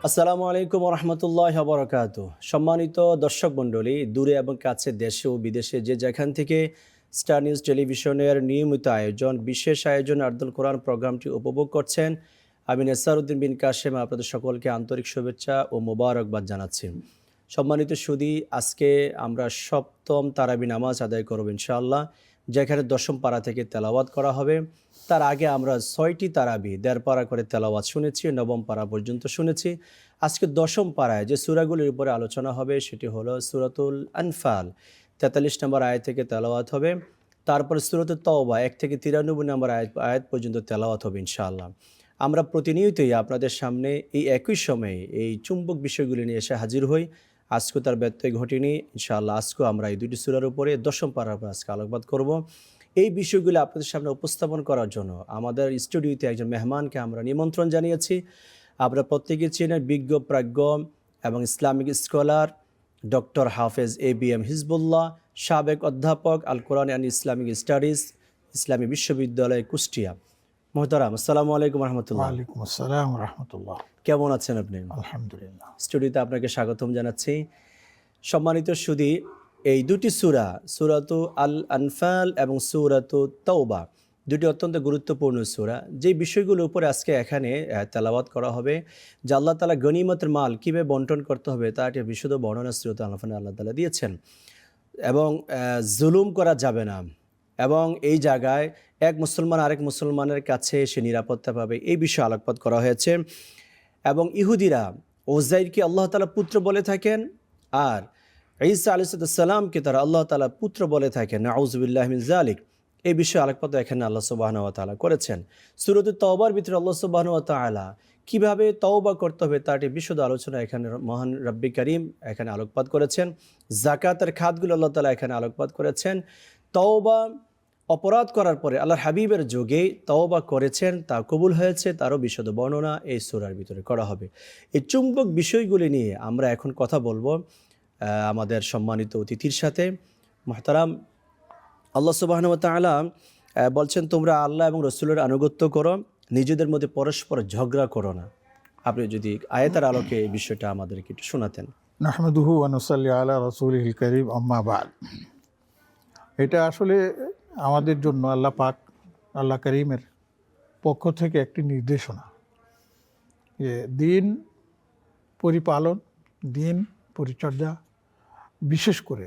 আসসালামু আলাইকুম রহমতুল্লাহ বরকাত। সম্মানিত দর্শক মণ্ডলী, দূরে এবং কাছে, দেশে ও বিদেশে যে যেখান থেকে স্টার নিউজ টেলিভিশনের নিয়মিত আয়োজন, বিশেষ আয়োজন আর্দুল কোরআন প্রোগ্রামটি উপভোগ করছেন, আমি নেসারউদ্দিন বিন কাশেম আপনাদের সকলকে আন্তরিক শুভেচ্ছা ও মোবারকবাদ জানাচ্ছি। সম্মানিত সুধী, আজকে আমরা সপ্তম তারাবি নামাজ আদায় করব ইনশাআল্লাহ, যেখানে দশম পারা থেকে তেলাওয়াত করা হবে। তার আগে আমরা ৬টি তারাবি ১.৫ পারা করে তেলাওয়াত শুনেছি, নবম পারা পর্যন্ত শুনেছি। আজকে দশম পারায় যে সূরাগুলির উপরে আলোচনা হবে সেটি হলো সূরাতুল আনফাল, ৪৩ নম্বর আয়াত থেকে তেলাওয়াত হবে। তারপরে সূরাতুত তাওবা ১ থেকে ৯৩ নম্বর আয়াত পর্যন্ত তেলাওয়াত হবে ইনশাআল্লাহ। আমরা প্রতিনিয়তই আপনাদের সামনে এই একই সময়ে এই চুম্বক বিষয়গুলি নিয়ে এসে হাজির হই। আজকেও তার ব্যত্যয় ঘটেনি ইনশাআল্লাহ। আজকেও আমরা এই দুটি সূরার উপরে দশম পারার উপর আজকে আলোকপাত করব। এই বিষয়গুলো আপনাদের সামনে উপস্থাপন করার জন্য আমাদের স্টুডিওতে একজন মেহমানকে আমরা নিমন্ত্রণ জানিয়েছি। আপনারা প্রত্যেকেই চেনেন বিজ্ঞ প্রাজ্ঞ এবং ইসলামিক স্কলার ডক্টর হাফেজ ABM হিজবুল্লাহ, সাবেক অধ্যাপক আল কোরআন অ্যান্ড ইসলামিক স্টাডিজ, ইসলামী বিশ্ববিদ্যালয়, কুষ্টিয়া। মোহতারাম, আসসালামু আলাইকুম রহমতুল্লাহ। ওয়ালাইকুম আসসালাম রহমতুল্লাহ। কেমন আছেন আপনি? আলহামদুলিল্লাহ। স্টুডিওতে আপনাকে স্বাগতম জানাচ্ছি। সম্মানিত সুধী, এই দুটি সূরা, সূরাতু আল আনফাল এবং সূরাতু তাওবা, দুটি অত্যন্ত গুরুত্বপূর্ণ সূরা। যে বিষয়গুলোর উপরে আজকে এখানে তেলাওয়াত করা হবে, যে আল্লাহ তাআলা গনিমতের মাল কীভাবে বন্টন করতে হবে তার একটি বিশুদ্ধ বর্ণনা সূরাতুল আনফালে আল্লাহ তাআলা দিয়েছেন। এবং জুলুম করা যাবে না, এবং এই জায়গায় এক মুসলমান আরেক মুসলমানের কাছে সে নিরাপত্তা পাবে, এই বিষয়ে আলোকপাত করা হয়েছে। এবং ইহুদিরা ওজাইরকে আল্লাহ তাআলা পুত্র বলে থাকেন, আর ঈসা আলাইহিস সালামকে তারা আল্লাহ তাআলা পুত্র বলে থাকেন, নাউযুবিল্লাহি মিন যালিক। এই বিষয়ে আলোকপাত এখানে আল্লাহ সুবহানাহু ওয়া তাআলা করেছেন। সূরাতুত তাওবার ভিতরে আল্লাহ সুবহানাহু ওয়া তাআলা কীভাবে তওবা করতে হবে তার একটি বিশদ আলোচনা এখানে মহান রব্বি করিম এখানে আলোকপাত করেছেন। যাকাতের খাতগুলো আল্লাহ তাআলা এখানে আলোকপাত করেছেন। তওবা, অপরাধ করার পরে আল্লাহর হাবিবের যুগে তওবা করেছেন, তা কবুল হয়েছে, তারও বিশদ বর্ণনা এই সূরার ভিতরে করা হবে। এই চুম্বক বিষয়গুলি নিয়ে আমরা এখন কথা বলবো আমাদের সম্মানিত অতিথির সাথে। মুহতারাম, আল্লাহ সুবহানাহু ওয়া তাআলা বলছেন, তোমরা আল্লাহ এবং রসুলের আনুগত্য করো, নিজেদের মধ্যে পরস্পর ঝগড়া করো না। আপনি যদি আয়াতের আলোকে এই বিষয়টা আমাদেরকে একটু শোনাতেন। নাহমাদুহু ওয়া নুসাল্লি আলা রাসূলিহিল কারীম, আম্মা বা'দ। এটা আসলে আমাদের জন্য আল্লাহ পাক, আল্লাহ করিমের পক্ষ থেকে একটি নির্দেশনা, যে দিন পরিপালন, দিন পরিচর্যা, বিশেষ করে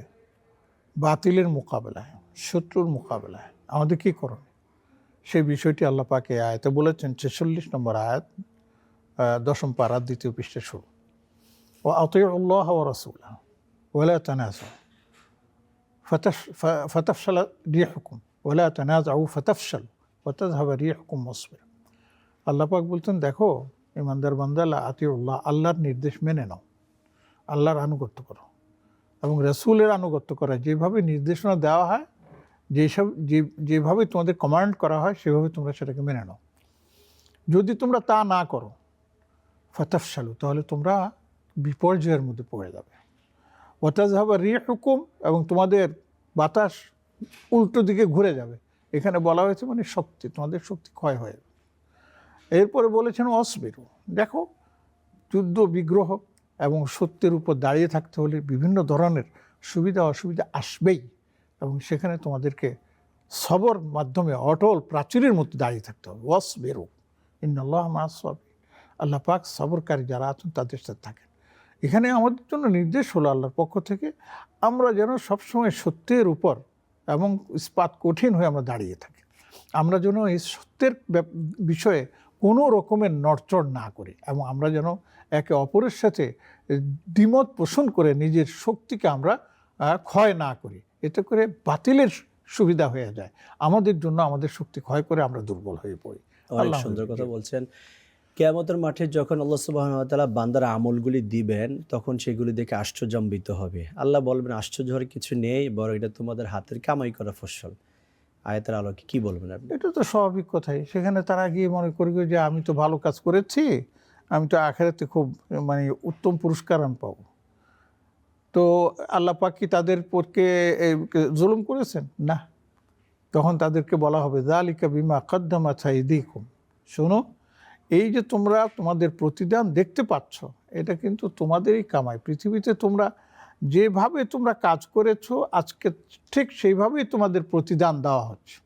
বাতিলের মোকাবেলায়, শত্রুর মোকাবেলায় আমাদের কী করণীয়, সেই বিষয়টি আল্লাহ পাক এই আয়াতে বলেছেন। ৪৬ নম্বর আয়াত, দশম পারা, ২য় পৃষ্ঠা শুরু। ও আতিউল্লাহ ওয়া রাসূলাহু ওয়া লা তানাযাউ ফাতাফশাল রিহুকুম ওয়া লা তানাযাউ ফাতাফশাল ওয়া তাযহাবা রিহুকুম ওয়াসবিরু। আল্লাহ পাক বলতেন, দেখো ইমানদার বান্দা, আতিউল্লাহ, আল্লাহর নির্দেশ মেনে নাও, আল্লাহর আনুগত্য করো, এবং রাসূলের আনুগত্য করা, যেভাবে নির্দেশনা দেওয়া হয়, যেভাবে তোমাদের কমান্ড করা হয়, সেভাবে তোমরা সেটাকে মেনে নাও। যদি তোমরা তা না করো, ফাতাফশালু, তাহলে তোমরা বিপর্যয়ের মধ্যে পড়ে যাবে। ওয়া তাযহাবা রিহুকুম, এবং তোমাদের বাতাস উল্টো দিকে ঘুরে যাবে। এখানে বলা হয়েছে মানে শক্তি, তোমাদের শক্তি ক্ষয় হয়ে যাবে। এরপরে বলেছেন ওয়াসবিরু, দেখো যুদ্ধ বিগ্রহ এবং সত্যের উপর দাঁড়িয়ে থাকতে হলে বিভিন্ন ধরনের সুবিধা অসুবিধা আসবেই, এবং সেখানে তোমাদেরকে সবর মাধ্যমে অটল প্রাচীরের মধ্যে দাঁড়িয়ে থাকতে হবে। ওয়াসবিরু ইন্নাল্লাহা মা'আস সাবিরিন, আল্লাহ পাক সবরকারী যারা আছেন তাদের সাথে থাকেন। এখানে আমাদের জন্য নির্দেশ হলো আল্লাহর পক্ষ থেকে, আমরা যেন সবসময় সত্যের উপর এবং ইস্পাত কঠিন হয়ে আমরা দাঁড়িয়ে থাকি। আমরা যেন এই সত্যের বিষয়ে কোনো রকমের নড়চড় না করি, এবং আমরা যেন একে অপরের সাথে দ্বিমত পোষণ করে নিজের শক্তিকে আমরা ক্ষয় না করি। এতে করে বাতিলের সুবিধা হয়ে যায়, আমাদের জন্য আমাদের শক্তি ক্ষয় করে আমরা দুর্বল হয়ে পড়ি। অনেক সুন্দর কথা বলছেন। কিয়ামতের মাঠে যখন আল্লাহ সুবহানাহু ওয়া তাআলা বান্দার আমলগুলি দিবেন, তখন সেগুলি দেখে আশ্চর্যান্বিত হবে। আল্লাহ বলবেন, আশ্চর্য হওয়ার কিছু নেই, বরং এটা তোমাদের হাতের কামাই করা ফসল। আয়াতের আলোকে কি বলবেন আপনি? এটা তো স্বাভাবিক কথাই। সেখানে তারা গিয়ে মনে করবে যে আমি তো ভালো কাজ করেছি, আমি তো আখিরাতে খুব মানে উত্তম পুরস্কার আমি পাবো। তো আল্লাহ পাক কি তাদের পক্ষে জুলুম করেছেন? না। তখন তাদেরকে বলা হবে, যালিকা বিমা কদ্দামাত আইদিকুম, শোনো, এই যে তোমরা তোমাদের প্রতিদান দেখতে পাচ্ছ, এটা কিন্তু তোমাদেরই কামাই। পৃথিবীতে তোমরা যেভাবে তোমরা কাজ করেছো আজকে ঠিক সেইভাবেই তোমাদের প্রতিদান দেওয়া হচ্ছে।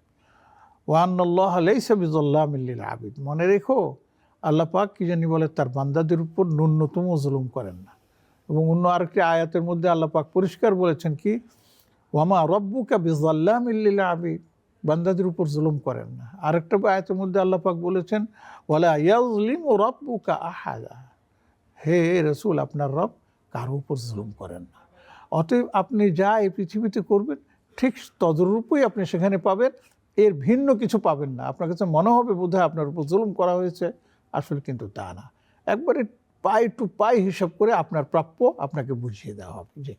ওয়ান্নাল্লাহ লাইসা বিযাল্লামিল লিল আবিদ। মনে রেখো, আল্লাহ পাক কি জানি বলে, তার বান্দাদের উপর ন্যূনতম জুলুম করেন না। এবং অন্য আরেকটি আয়াতের মধ্যে আল্লাহ পাক পরিষ্কার বলেছেন কি, ওয়ামা রব্বুকা বিযাল্লামিল লিল আবিদ, বান্দাদের উপর জুলুম করেন না। আরেকটা আয়াতের মধ্যে আল্লাহ পাক বলেছেন ওয়ালা ইয়াজলিমু রাব্বুকা আহাদা, হে রাসূল, আপনার রব কারো উপর জুলুম করেন না। অতএব আপনি যা এই পৃথিবীতে করবেন ঠিক তদরূপই আপনি সেখানে পাবেন, এর ভিন্ন কিছু পাবেন না। আপনার কাছে মনে হবে বোধহয় আপনার উপর জুলুম করা হয়েছে, আসলে কিন্তু তা না। একবারে পাই টু পাই হিসাব করে আপনার প্রাপ্য আপনাকে বুঝিয়ে দেওয়া হবে। জি,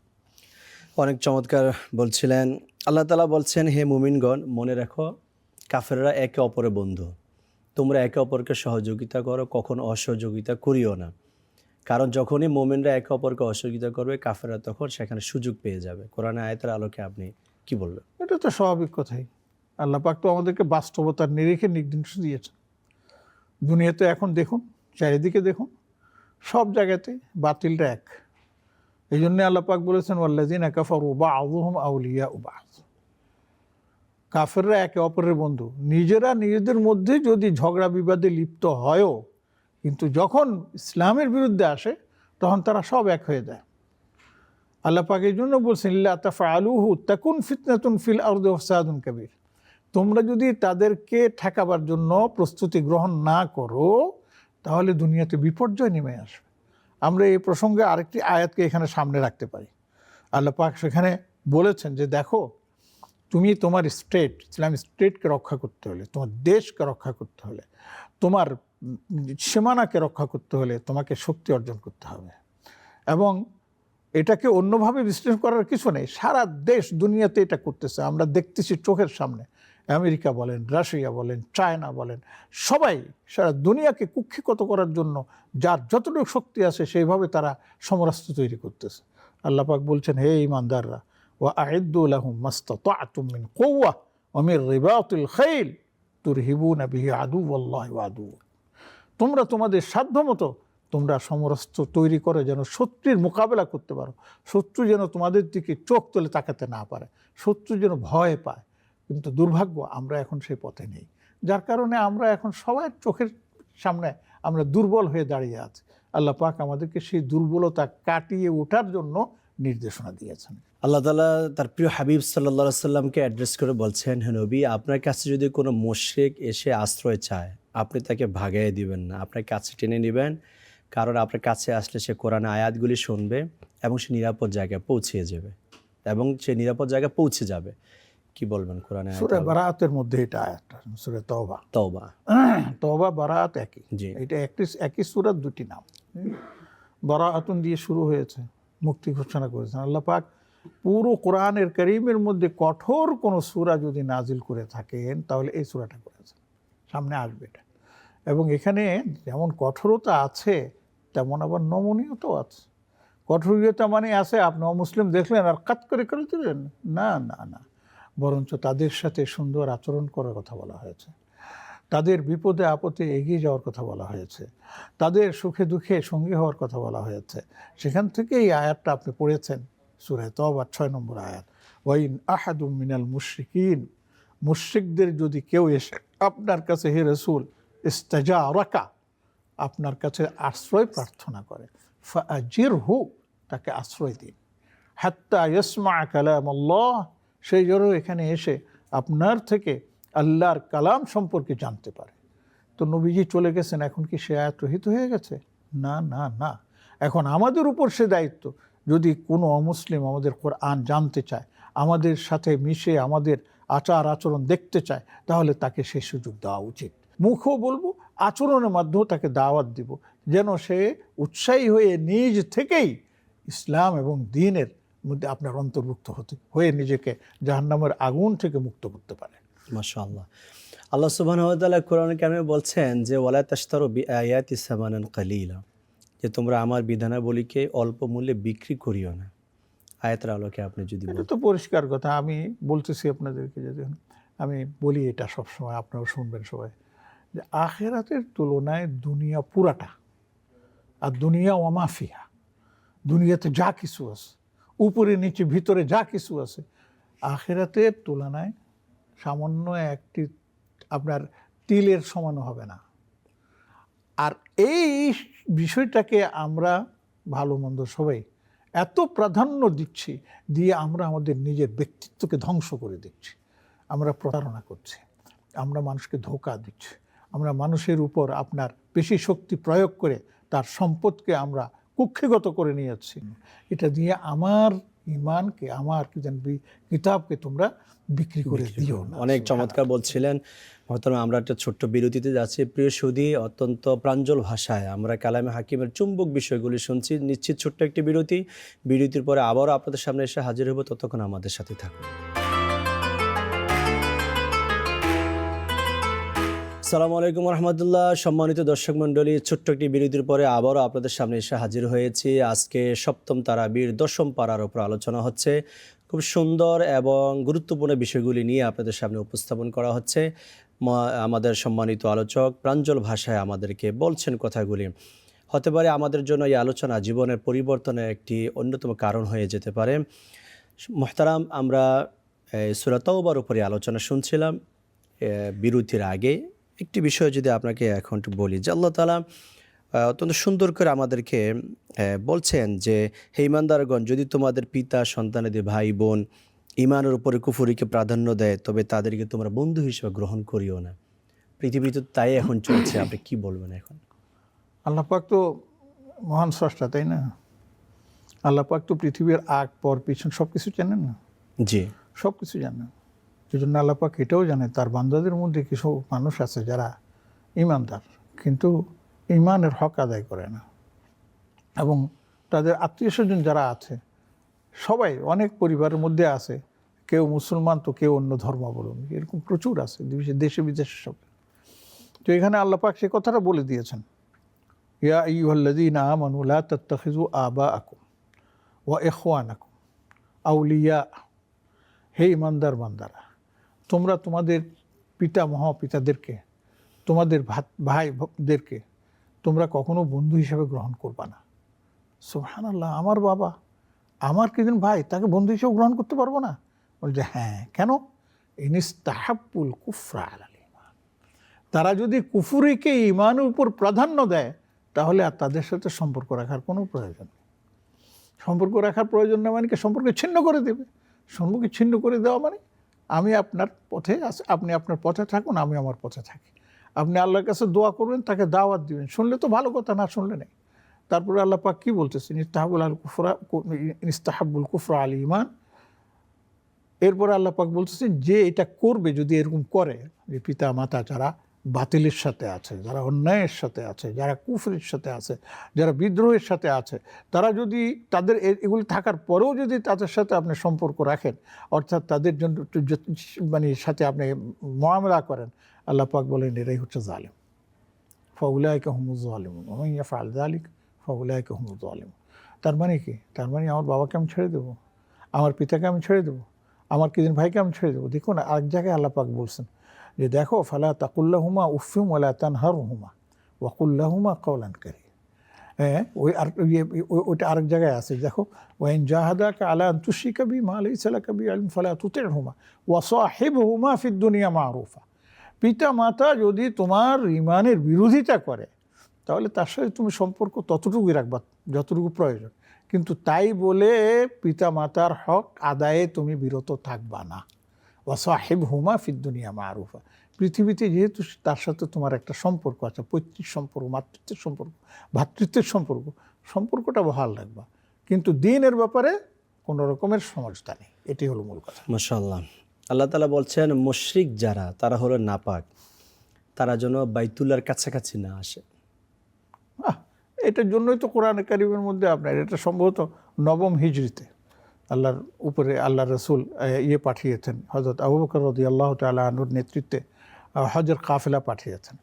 অনেক চমৎকার বলছিলেন। আল্লাহ তাআলা বলছেন, হে মুমিনগণ, মনে রাখো কাফেররা একে অপরের বন্ধু, তোমরা একে অপরকে সহযোগিতা করো, কখনো অসহযোগিতা করিও না। কারণ যখনই মোমেনরা একে অপরকে অসহযোগিতা করবে, কাফেররা তখন সেখানে সুযোগ পেয়ে যাবে। কোরআনের আয়াতের আলোকে আপনি কি বলবেন? এটা তো স্বাভাবিক কথাই। আল্লাহ পাক তো আমাদেরকে বাস্তবতার নিরিখে নির্দেশ দিয়েছেন। দুনিয়াতে এখন দেখুন, চারিদিকে দেখুন, সব জায়গাতে বাতিলটা এক। এই জন্যে আল্লাহ পাক বলেছেন ওয়াল্লাযীনা কাফারু বা'যুহুম আউলিয়াউ বা'য, কাফেররা একে অপরের বন্ধু। নিজেরা নিজেদের মধ্যে যদি ঝগড়া বিবাদে লিপ্ত হয়ও, কিন্তু যখন ইসলামের বিরুদ্ধে আসে তখন তারা সব এক হয়ে যায়। আল্লাহ পাক এই জন্য বলছেন ইল্লা তাফআলুহু তাকুন ফিতনাতুন ফিল আরদি ওয়া ফাসাদুন কাবীর, তোমরা যদি তাদেরকে ঠেকাবার জন্য প্রস্তুতি গ্রহণ না করো তাহলে দুনিয়াতে বিপর্যয় নেমে আসবে। আমরা এই প্রসঙ্গে আরেকটি আয়াতকে এখানে সামনে রাখতে পারি। আল্লাহ পাক সেখানে বলেছেন যে দেখো, তুমি তোমার স্টেট, ইসলামিক স্টেটকে রক্ষা করতে হলে, তোমার দেশকে রক্ষা করতে হলে, তোমার সীমানাকে রক্ষা করতে হলে তোমাকে শক্তি অর্জন করতে হবে। এবং এটাকে অন্যভাবে বিশ্লেষণ করার কিছু নেই, সারা দেশ দুনিয়াতে এটা করতেছে, আমরা দেখতেছি চোখের সামনে। আমেরিকা বলেন, রাশিয়া বলেন, চায়না বলেন, সবাই সারা দুনিয়াকে কুক্ষিগত করার জন্য যার যতটুকু শক্তি আছে সেইভাবে তারা সমরাস্ত্র তৈরি করতেছে। আল্লাহ পাক বলছেন, হে ঈমানদাররা, ওয়া আ'ইদ্দু লাহুম মাসতাতা'তুম মিন কুওয়া ওয়া মির রিবাতিল খাইল তুরহিবুনা বিহি আদুওয়াল্লাহি ওয়া আদুওয়াকুম, তোমরা তোমাদের সাধ্যমতো তোমরা সমরাস্ত্র তৈরি করে যেন শত্রুর মোকাবেলা করতে পারো, শত্রু যেন তোমাদের দিকে চোখ তুলে তাকাতে না পারে, শত্রু যেন ভয় পায়। কিন্তু দুর্ভাগ্য আমরা এখন সেই পথে নেই, যার কারণে আমরা এখন সবার চোখের সামনে আমরা দুর্বল হয়ে দাঁড়িয়ে আছি। আল্লাহ পাক আমাদেরকে সেই দুর্বলতা কাটিয়ে ওঠার জন্য নির্দেশনা দিয়েছেন। আল্লাহ তাআলা তার প্রিয় হাবিব সাল্লাল্লাহু আলাইহি সাল্লামকে অ্যাড্রেস করে বলছেন, হে নবী, আপনার কাছে যদি কোনো মুশরিক এসে আশ্রয় চায়, আপনি তাকে ভাগাইয়ে দিবেন না, আপনার কাছে টেনে নেবেন। কারণ আপনার কাছে আসলে সে কোরআনের আয়াতগুলি শুনবে এবং সে নিরাপদ জায়গায় পৌঁছে যাবে, এবং সে নিরাপদ জায়গায় পৌঁছে যাবে। কি বলবেন কোরআনের আয়াত? সূরা বারাআতের মধ্যে এটা আয়াতটা, সূরা তওবা। তওবা, তওবা বারাআত একই, জি। এটা একই সূরার দুটি নাম। বারাআতুন দিয়ে শুরু হয়েছে, মুক্তি ঘোষণা করেছেন আল্লাহ পাক। পুরো কোরআনের কারীমের মধ্যে কঠোর কোনো সূরা যদি নাজিল করে থাকেন তাহলে এই সূরাটা করেছেন, সামনে আসবে এটা। এবং এখানে যেমন কঠোরতা আছে তেমন আবার নমনীয়তাও আছে। কঠোরতা মানে আছে আপনি অমুসলিম দেখলেন আর কাট করে করে দিলেন, না না না, বরঞ্চ তাদের সাথে সুন্দর আচরণ করার কথা বলা হয়েছে, তাদের বিপদে আপদে এগিয়ে যাওয়ার কথা বলা হয়েছে, তাদের সুখে দুঃখে সঙ্গী হওয়ার কথা বলা হয়েছে। সেখান থেকে এই আয়াতটা আপনি পড়েছেন, সূরা তওবা 6 নম্বর আয়াত, ওয়াইন আহাদুম মিনাল মুশরিকিন, মুশরিকদের যদি কেউ এসে আপনার কাছে হে রাসূল ইস্তাজারাকা, আপনার কাছে আশ্রয় প্রার্থনা করে, ফাআজিরহু, তাকে আশ্রয় দিন, হাত্তা ইয়াসমা কালামাল্লাহ, সেই জন্য এখানে এসে আপনার থেকে আল্লাহর কালাম সম্পর্কে জানতে পারে। তো নবীজি চলে গেছেন, এখন কি সে আয়াত রহিত হয়ে গেছে? না না না, এখন আমাদের উপর সে দায়িত্ব, যদি কোনো অমুসলিম আমাদের কোরআন জানতে চায়, আমাদের সাথে মিশে আমাদের আচার আচরণ দেখতে চায়, তাহলে তাকে সেই সুযোগ দেওয়া উচিত। মুখও বলবো, আচরণের মাধ্যমেও তাকে দাওয়াত দিব, যেন সে উৎসাহী হয়ে নিজ থেকেই ইসলাম এবং দ্বীনের মধ্যে আপনার অন্তর্ভুক্ত হয়ে নিজেকে জাহান্নামের আগুন থেকে মুক্ত করতে পারে। মাশাআল্লাহ। আল্লাহ সুবহানাহু ওয়া তাআলা কোরআনে কারিমে বলছেন যে ওয়ালা তাশতারু বিআয়াতি সামানান কালিলা, যে তোমরা আমার বিধানাবলীকে অল্প মূল্যে বিক্রি করিও না। আয়াতের আলোকে আপনি যদি এটা বলেন। তো পরিষ্কার কথা, আমি বলতেছি আপনাদেরকে, যদি আমি বলি এটা সবসময়, আপনারাও শুনবেন সবাই, যে আখেরাতের তুলনায় দুনিয়া পুরাটা, আর দুনিয়া ওয়ামাফিয়া, দুনিয়াতে যা কিছু আছে, উপরে নিচে ভিতরে যা কিছু আছে, আখেরাতের তুলনায় সামান্য একটি আপনার তিলের সমানও হবে না। আর এই বিষয়টাকে আমরা ভালো মন্দ সবাই এত প্রাধান্য দিচ্ছি, দিয়ে আমরা আমাদের নিজের ব্যক্তিত্বকে ধ্বংস করে দিচ্ছি। আমরা প্রতারণা করছি, আমরা মানুষকে ধোঁকা দিচ্ছি, আমরা মানুষের উপর আপনার বেশি শক্তি প্রয়োগ করে তার সম্পদকে আমরা কুক্ষিগত করে নিয়ে যাচ্ছি। এটা দিয়ে আমার ইমানকে, আমার কি জানবি কিতাবকে তোমরা বিক্রি করে দিও না। অনেক চমৎকার বলছিলেন মহতরম। আমরা একটা ছোট্ট বিরতিতে যাচ্ছি। প্রিয় সুধী, অত্যন্ত প্রাঞ্জল ভাষায় আমরা কালামে হাকিমের চুম্বক বিষয়গুলি শুনছি। নিশ্চিত ছোট্ট একটি বিরতি। বিরতির পরে আবারও আপনাদের সামনে এসে হাজির হব। ততক্ষণ আমাদের সাথে থাকুন। আসসালামু আলাইকুম রহমতুল্লাহ। সম্মানিত দর্শক মণ্ডলী, ছোট্ট একটি বিরতির পরে আবারও আপনাদের সামনে এসে হাজির হয়েছি। আজকে সপ্তম তারাবির 10ম পারার উপর আলোচনা হচ্ছে। খুব সুন্দর এবং গুরুত্বপূর্ণ বিষয়গুলি নিয়ে আপনাদের সামনে উপস্থাপন করা হচ্ছে। আমাদের সম্মানিত আলোচক প্রাঞ্জল ভাষায় আমাদেরকে বলছেন কথাগুলি। হতে পারে আমাদের জন্য এই আলোচনা জীবনের পরিবর্তনের একটি অন্যতম কারণ হয়ে যেতে পারে। মুহতারাম, আমরা সূরা তাওবার উপরে আলোচনা শুনছিলাম বিরতির আগে। একটি বিষয় যদি আপনাকে এখন একটু বলি যে আল্লাহ তাআলা অত্যন্ত সুন্দর করে আমাদেরকে বলছেন যে হে ঈমানদারগণ, যদি তোমাদের পিতা, সন্তানাদি, ভাই বোন ঈমানের উপরে কুফরিকে প্রাধান্য দেয়, তবে তাদেরকে তোমরা বন্ধু হিসেবে গ্রহণ করিও না। পৃথিবীতে তাই এখন চলছে। আপনি কি বলবেন এখন? আল্লাহ পাক তো মহান স্রষ্টা, তাই না? আল্লাহ পাক তো পৃথিবীর আগ পর পিছন সব কিছু জানেন না? জি, সব কিছু জানেন। সেই জন্য আল্লাহ পাক এটাও জানে তার বান্দাদের মধ্যে কিছু মানুষ আছে যারা ঈমানদার, কিন্তু ঈমানের হক আদায় করে না, এবং তাদের আত্মীয় স্বজন যারা আছে সবাই, অনেক পরিবারের মধ্যে আছে, কেউ মুসলমান তো কেউ অন্য ধর্মাবলম্বী, এরকম প্রচুর আছে দেশে বিদেশে সব। তো এখানে আল্লাহ পাক সে কথাটা বলে দিয়েছেন, ইয়া আইয়ুহাল্লাযীনা আমানু লা তাত্তাখিযু আবাআকুম ওয়া ইখওয়ানাকুম আউলিয়া। হে ইমানদার বান্দারা, তোমরা তোমাদের পিতা মহাপিতাদেরকে, তোমাদের ভাইদেরকে তোমরা কখনো বন্ধু হিসেবে গ্রহণ করবা না। সুবহানাল্লাহ, আমার বাবা, আমার কিছু ভাই, তাকে বন্ধু হিসেবে গ্রহণ করতে পারবো না? বলছে হ্যাঁ, কেন? ইনিস্তাহাব্বুল কুফরা আলাল ঈমান। তারা যদি কুফরিকে ঈমানের উপর প্রাধান্য দেয়, তাহলে আর তাদের সাথে সম্পর্ক রাখার কোনো প্রয়োজন নেই। সম্পর্ক রাখার প্রয়োজন নেই মানে কি? সম্পর্ক ছিন্ন করে দেবে। সম্পর্ক ছিন্ন করে দেওয়া মানে আমি আপনার পথে আছি, আপনি আপনার পথে থাকুন, আমি আমার পথে থাকি। আপনি আল্লাহর কাছে দোয়া করবেন, তাকে দাওয়াত দিবেন, শুনলে তো ভালো কথা, না শুনলে নেই। তারপরে আল্লাহ পাক কী বলতেছেন? ইস্তাহাবুল কুফরা আল ঈমান। এরপরে আল্লাহ পাক বলতেছেন যে এটা করবে, যদি এরকম করে, যে পিতা মাতা যারা বাতিলের সাথে আছে, যারা অন্যায়ের সাথে আছে, যারা কুফরের সাথে আছে, যারা বিদ্রোহের সাথে আছে, তারা যদি তাদের এগুলি থাকার পরেও যদি তাদের সাথে আপনি সম্পর্ক রাখেন, অর্থাৎ তাদের জন্য মানে সাথে আপনি মুআমালা করেন, আল্লাহ পাক বলেন এরাই হচ্ছে জালিম। ফাউলাইকা হুমুজ জালিমুন ওয়া মান ইয়াফআল যালিকা ফাউলাইকা হুমুজ জালিমুন। তার মানে কি? তার মানে আমার বাবাকে আমি ছেড়ে দেবো, আমার পিতাকে আমি ছেড়ে দেবো, আমার কিদিন ভাইকে আমি ছেড়ে দেবো? দেখুন আরেক জায়গায় আল্লাহ পাক বলছেন যে দেখো, ফালা তাকুল্লাহুমা উফিম ওয়ালা তানহারহুমা ওয়াকুল্লাহুমা কাওলান কারীম। হ্যাঁ, ওই আর ওইটা আরেক জায়গায় আছে, দেখো, ওয়াইন জাহাদাকা আলা আন তুশরিকা বি মা লাইসা লাকা বি ইলম ফালা তুতি'হুমা ওয়া সাহিবহুমা ফিদ দুনিয়া মারুফা। পিতা মাতা যদি তোমার ঈমানের বিরোধিতা করে, তাহলে তার সাথে তুমি সম্পর্ক ততটুকুই রাখবা যতটুকু প্রয়োজন, কিন্তু তাই বলে পিতা মাতার হক আদায়ে তুমি বিরত থাকবা না। ওয়া সাহিবহুমা ফিদ দুনিয়া মারুফা। পৃথিবীতে যেহেতু তার সাথে তোমার একটা সম্পর্ক আছে, পৈতৃক সম্পর্ক, মাতৃত্বের সম্পর্ক, ভ্রাতৃত্বের সম্পর্ক, সম্পর্কটা বহাল রাখবা, কিন্তু দ্বীনের ব্যাপারে কোনো রকমের সমঝোতা নেই। এটি হলো মূল কথা। মাশাআল্লাহ। আল্লাহ তাআলা বলছেন মুশরিক যারা, তারা হলো নাপাক, তারা যেন বাইতুল্লাহর কাছাকাছি না আসে। এটার জন্যই তো কোরআনে কারিমের মধ্যে আপনার এটা সম্ভবত 9ম হিজরিতে আল্লাহর উপরে আল্লাহ রসুল পাঠিয়েছেন, হযরত আবু বকর রাদিয়াল্লাহু তাআলা আনহুর নেতৃত্বে হজের কাফেলা পাঠিয়েছেন।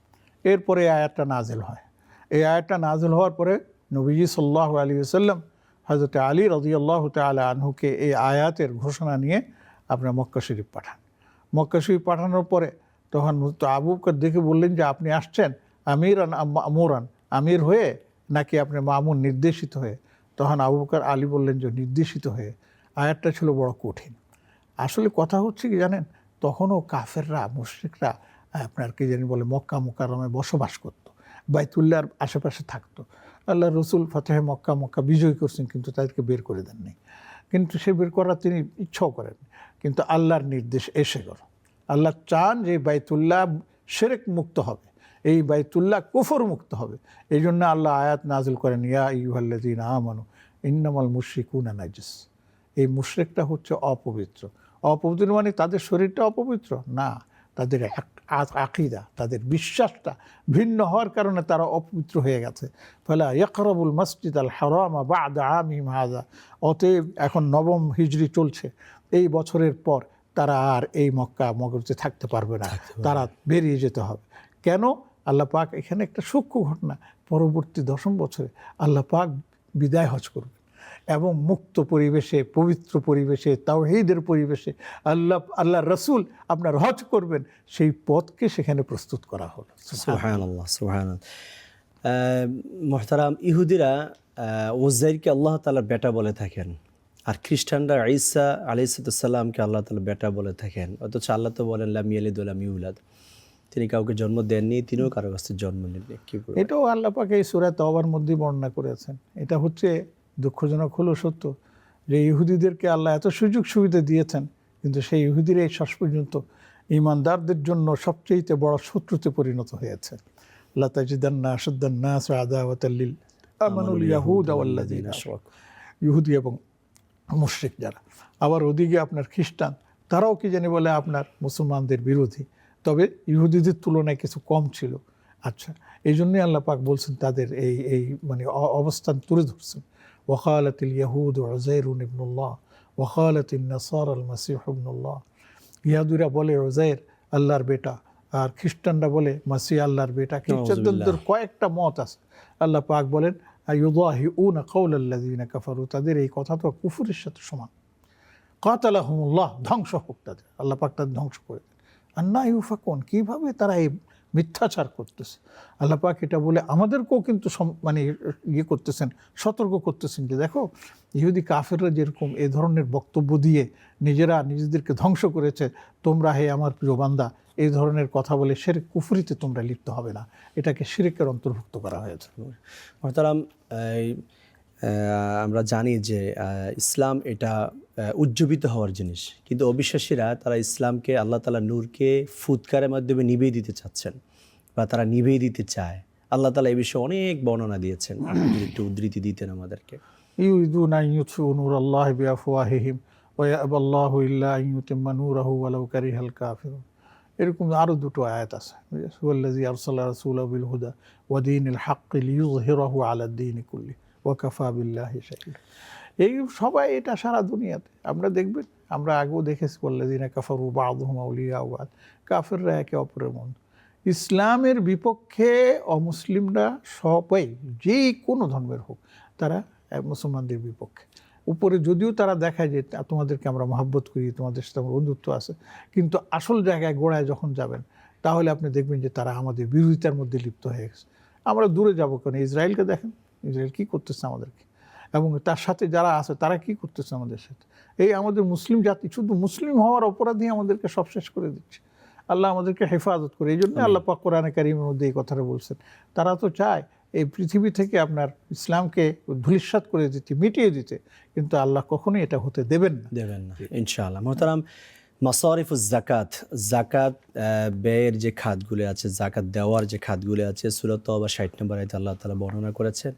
এরপরে এই আয়াতটা নাজিল হয়। এই আয়াতটা নাজিল হওয়ার পরে নবীজি সাল্লাল্লাহু আলাইহি ওয়াসাল্লাম হযরত আলী রাদিয়াল্লাহু তাআলা আনহুকে এই আয়াতের ঘোষণা নিয়ে আপনার মক্কা শরীফ পাঠান। মক্কা শরীফ পাঠানোর পরে তখন তো আবু বকর দেখে বললেন যে আপনি আসছেন আমিরান আমুরান, আমির হয়ে নাকি আপনি মামুন নির্দেশিত হয়ে? তখন আবু বকর আলী বললেন যে নির্দেশিত হয়ে। আয়াতটা ছিল বড় কঠিন। আসলে কথা হচ্ছে কি জানেন, তখনও কাফেররা মুশরিকরা আপনার কি জানি বলে মক্কা মুকাররমে বসবাস করতো, বাইতুল্লাহর আশেপাশে থাকতো। আল্লাহ রসুল ফাতেহে মক্কা বিজয় করছেন, কিন্তু তাদেরকে বের করে দেননি। কিন্তু সে বের করার তিনি ইচ্ছাও করেন, কিন্তু আল্লাহর নির্দেশ এসে গেল। আল্লাহ চান যে বাইতুল্লাহ শিরক মুক্ত হবে, এই বাইতুল্লাহ কুফর মুক্ত হবে। এই জন্য আল্লাহ আয়াত নাজিল করেন, ইয়া আইয়ুহাল্লাযীনা আমানু ইন্নামাল মুশরিকুনা নাজিস। এই মুশরিকটা হচ্ছে অপবিত্র। অপবিত্র মানে তাদের শরীরটা অপবিত্র না, তাদের আকীদা, তাদের বিশ্বাসটা ভিন্ন হওয়ার কারণে তারা অপবিত্র হয়ে গেছে। ফালা ইয়াকরাবুল মসজিদ আল হারামা বা'দা আমিহিম হাযা। অতএব এখন নবম হিজরি চলছে, এই বছরের পর তারা আর এই মক্কা মগরতে থাকতে পারবে না, তারা বেরিয়ে যেতে হবে। কেন? আল্লাহ পাক এখানে একটা সূক্ষ্ম ঘটনা, পরবর্তী 10ম বছরে আল্লাহ পাক বিদায় হজ করবেন এবং মুক্ত পরিবেশে, পবিত্র পরিবেশে, তাওহীদের পরিবেশে আল্লাহর রাসূল আপনার হজ করবেন, সেই পথকে সেখানে প্রস্তুত করা হলো। সুবহানাল্লাহ, সুবহানাল্লাহ। মুহতারাম, ইহুদিরা উযাইরকে আল্লাহ তাআলার বেটা বলে থাকেন, আর খ্রিস্টানরা ঈসা আলাইহিস সালামকে আল্লাহ তাআলা বেটা বলে থাকেন। অথচ আল্লাহ তো বলেন লাম ইয়ালিদ ওয়া লাম ইউলাদ, তিনি কাউকে জন্ম দেননি, তিনিও কারো কাছে জন্ম নেননি। কি বলবেন? এটাও আল্লাহ পাক এই সূরা তাওবার মধ্যে বর্ণনা করেছেন। এটা হচ্ছে দুঃখজনক হলো সত্য যে ইহুদিদেরকে আল্লাহ এত সুযোগ সুবিধা দিয়েছেন, কিন্তু সেই ইহুদিরা এই শেষ পর্যন্ত ঈমানদারদের জন্য সবচেয়ে বড় শত্রুতে পরিণত হয়েছে। লা তাজিদান্না আশাদ্দান নাস আদাওয়াতাল লিল আমানুল ইয়াহুদ ওয়াল্লাযীনা আশরাকু। ইহুদি এবং মুশরিক যারা, আবার ওদিকে আপনার খ্রিস্টান, তারাও কি জানি বলে আপনার মুসলমানদের বিরোধী, তবে ইহুদিদের তুলনায় কিছু কম ছিল। আচ্ছা, এই জন্যই আল্লাহ পাক বলছেন তাদের এই মানে অবস্থান তুলে ধরছেন। ওয়াকালাতিল ইয়াহুদ উযাইরুন ইবনুল্লাহ ওয়াকালাতিন নাসারা আল মাসীহ ইবনুল্লাহ। ইহুদিরা বলে উযাইর আল্লাহর বেটা, আর খ্রিস্টানরা বলে মাসীহ আল্লাহর বেটা। খ্রিস্টানদের কয়েকটা মত আছে। আল্লাহ পাক বলেন আইয়ুদাহিউনা কাওলাল্লাযীনা কাফারু, তাদের এই কথা তো কুফরের সাথে সমান। কাতালাহুমুল্লাহ, ধ্বংস হোক তাদের, আল্লাহ পাক তাদের ধ্বংস করে দেন। আন্না ইউফাকুন, কীভাবে তারা এই মিথ্যাচার করতেছে। আল্লাহ পাক এটা বলে আমাদেরকেও কিন্তু মানে ইয়ে করতেছেন, সতর্ক করতেছেন যে দেখো ইহুদি কাফেররা যেরকম এ ধরনের বক্তব্য দিয়ে নিজেরা নিজেদেরকে ধ্বংস করেছে, তোমরা হে আমার প্রিয় বান্দা এই ধরনের কথা বলে শিরক কুফরিতে তোমরা লিপ্ত হবে না, এটাকে শিরকের অন্তর্ভুক্ত করা হয়েছে। মুহতারাম, আমরা জানি যে ইসলাম এটা উজ্জীবিত হওয়ার জিনিস, কিন্তু অবিশ্বাসীরা তারা ইসলামকে, আল্লাহ তাআলা নূরকে ফুৎকারের মাধ্যমে নিভিয়ে দিতে চাচ্ছেন, বা তারা নিভিয়ে দিতে চায়। আল্লাহ তাআলা এই বিষয়ে অনেক বর্ণনা দিয়েছেন, আপনি যদি একটু উদ্ধৃতি দিতেন আমাদেরকে। ইউরিদুনা আন ইউতফিউ নূরাল্লাহি বিআফওয়াহিহিম ওয়া ইয়াবাল্লাহু ইল্লা আন ইউতিম্মা নূরাহু ওয়ালাউ কারিহাল কাফিরুন। এরকম আরও দুটো আয়াত আছে, হুয়াল্লাযী আরসালা রাসূলাহু বিল হুদা ওয়া দীনিল হাক্কি লিইয়ুযহিরাহু আলা দ্বীনি কুল্লি ওয়া কাফা বিল্লাহি শাহীদা। এই সবাই এটা সারা দুনিয়াতে আমরা দেখবেন, আমরা আগেও দেখেছি ওয়াল্লাযীনা কাফারু বা'দুহুম আউলিয়াউ বা'দ, কাফেররা একে অপরের বন্ধু। ইসলামের বিপক্ষে অমুসলিমরা সবাই, যে কোনো ধর্মের হোক, তারা মুসলমানদের বিপক্ষে। উপরে যদিও তারা দেখায় যে তোমাদেরকে আমরা মহব্বত করি, তোমাদের সাথে আমার বন্ধুত্ব আছে, কিন্তু আসল জায়গায় গোড়ায় যখন যাবেন তাহলে আপনি দেখবেন যে তারা আমাদের বিরোধিতার মধ্যে লিপ্ত হয়ে গেছে। আমরা দূরে যাবো কেন? ইসরায়েলকে দেখেন, ইসরায়েল কী করতেছে আমাদেরকে, এবং তার সাথে যারা আছে তারা কি করতেছে আমাদের সাথে। এই আমাদের মুসলিম জাতি শুধু মুসলিম হওয়ার অপরাধী আমাদেরকে সব শেষ করে দিচ্ছে। আল্লাহ আমাদেরকে হেফাজত করে। এই জন্য আল্লাহ পাক কোরআনে কারীমের মধ্যে এই কথাটা বলছেন। তারা তো চায় এই পৃথিবী থেকে আপনার ইসলামকে ধূলিসাৎ করে দিতে, মিটিয়ে দিতে, কিন্তু আল্লাহ কখনোই এটা হতে দেবেন না ইনশাআল্লাহ। মুহতারাম, মাসারিফুজ যাকাত, যাকাত ব্যয়ের যে খাতগুলো আছে, যাকাত দেওয়ার যে খাতগুলো আছে, সূরা তাওবা 60 নম্বর আয়াতে আল্লাহ তাআলা বর্ণনা করেছেন।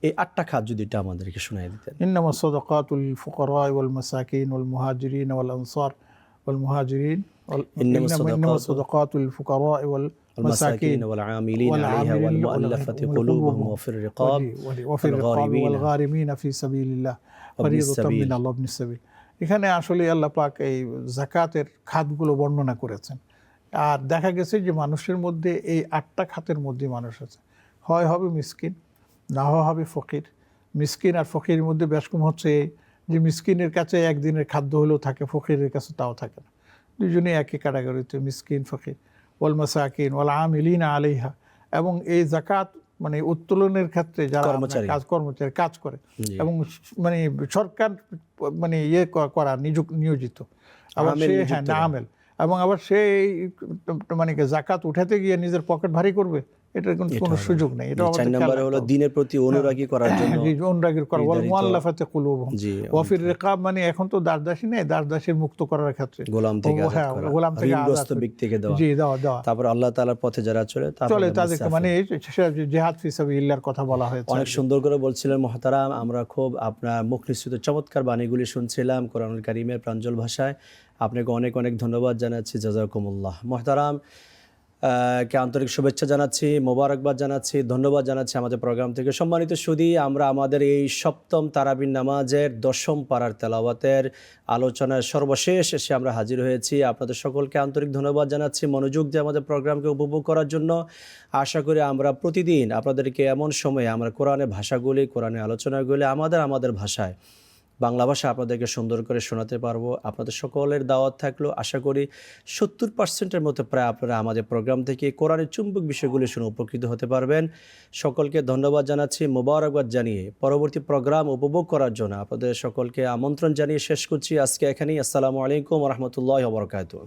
এই 8টা খাত যদি এটা আমাদেরকে শোনায় দিতেন। ইন্নামাস সাদাকাতুল লিল ফুকারা ওয়াল মাসাকিন ওয়াল মুহাজিরিন ওয়াল আনসার ওয়াল মুহাজিরিন ইন্নামাস সাদাকাতুল লিল ফুকারা ওয়াল والمساكين والعاملين عليها والمؤلفة قلوبهم وفي الرقاب والغارمين في سبيل الله فريضة من الله ابن السبيل। এখানে আসলে আল্লাহ পাক এই যাকাতের খাতগুলো বর্ণনা করেছেন। আর দেখা গেছে যে মানুষের মধ্যে এই 8টা খাতের মধ্যে মানুষ আছে, হয় হবে মিসকিন, না হবে ফকির। মিসকিন আর ফকিরের মধ্যে ব্যাসকম হচ্ছে যে মিসকিনের কাছে একদিনের খাদ্য হলেও থাকে, ফকিরের কাছে তাও থাকে না। দুজনেই একই ক্যাটাগরিতে, মিসকিন ফকির। ওয়াল মাসাকিন ওয়াল আমিলিনা আলাইহা, এবং এই যাকাত মানে উত্তোলনের ক্ষেত্রে যারা কর্মচারী। কর্মচারী কাজ করে জি। এবং মানে সরকার মানে করা নিয়োজিত, আবার আমেল সে নিযুক্ত করা। আমেল, এবং আবার সে মানে কি জাকাত উঠাতে গিয়ে নিজের পকেট ভারী করবে, এটার কোনো সুযোগ নেই। এটা 4 নম্বরে হলো দিনের প্রতি অনুরাগী করার জন্য অনুরাগীর করা, ওয়াল নির্ধারিত- মুআল্লাফাতি কুলুবুহুম জি, ওয়া ফির রিকাব, মানে এখন তো দাসদাসী নেই, দাসদাসীর মুক্ত করার ক্ষেত্রে গোলাম থেকে আজাদ হ্যাঁ, করা, গোলাম থেকে ঋণগ্রস্ত আজাদ, ব্যক্তিকে দেওয়া, জি দেওয়া তারপর আল্লাহ তাআলার পথে যারা চলে চলে তাদেরকে মানে জিহাদ ফি সাবিলিল্লাহর কথা বলা হয়েছে। অনেক সুন্দর করে বলছিলেন মহতারাম। আমরা খুব আপনার মুখ নিঃসৃত চমৎকার বাণীগুলি শুনছিলাম কোরআনুল কারীমের প্রাঞ্জল ভাষায়। আপনাকে অনেক অনেক ধন্যবাদ জানাচ্ছি, জাযাকুমুল্লাহ। মহতারাম কে আন্তরিক শুভেচ্ছা জানাচ্ছি, মোবারকবাদ জানাচ্ছি, ধন্যবাদ জানাচ্ছি আমাদের প্রোগ্রাম থেকে। সম্মানিত সুধী, আমরা আমাদের এই সপ্তম তারাবির নামাজের 10ম পারার তেলাওয়াতের আলোচনার সর্বশেষ এসে আমরা হাজির হয়েছি। আপনাদের সকলকে আন্তরিক ধন্যবাদ জানাচ্ছি মনোযোগ দিয়ে আমাদের প্রোগ্রামকে উপভোগ করার জন্য। আশা করি আমরা প্রতিদিন আপনাদেরকে এমন সময়ে আমরা কোরআনের ভাষাগুলি, কোরআনের আলোচনাগুলি আমাদের ভাষায়, বাংলা ভাষা আপনাদেরকে সুন্দর করে শোনাতে পারবো। আপনাদের সকলের দাওয়াত থাকলো। আশা করি 70%-এর মতো প্রায় আপনারা আমাদের প্রোগ্রাম থেকে কোরআনের চুম্বক বিষয়গুলি শুনে উপকৃত হতে পারবেন। সকলকে ধন্যবাদ জানাচ্ছি, মোবারকবাদ জানিয়ে পরবর্তী প্রোগ্রাম উপভোগ করার জন্য আপনাদের সকলকে আমন্ত্রণ জানিয়ে শেষ করছি আজকে এখানেই। আসসালামু আলাইকুম ওয়া রাহমাতুল্লাহি ওয়া বারাকাতুহু।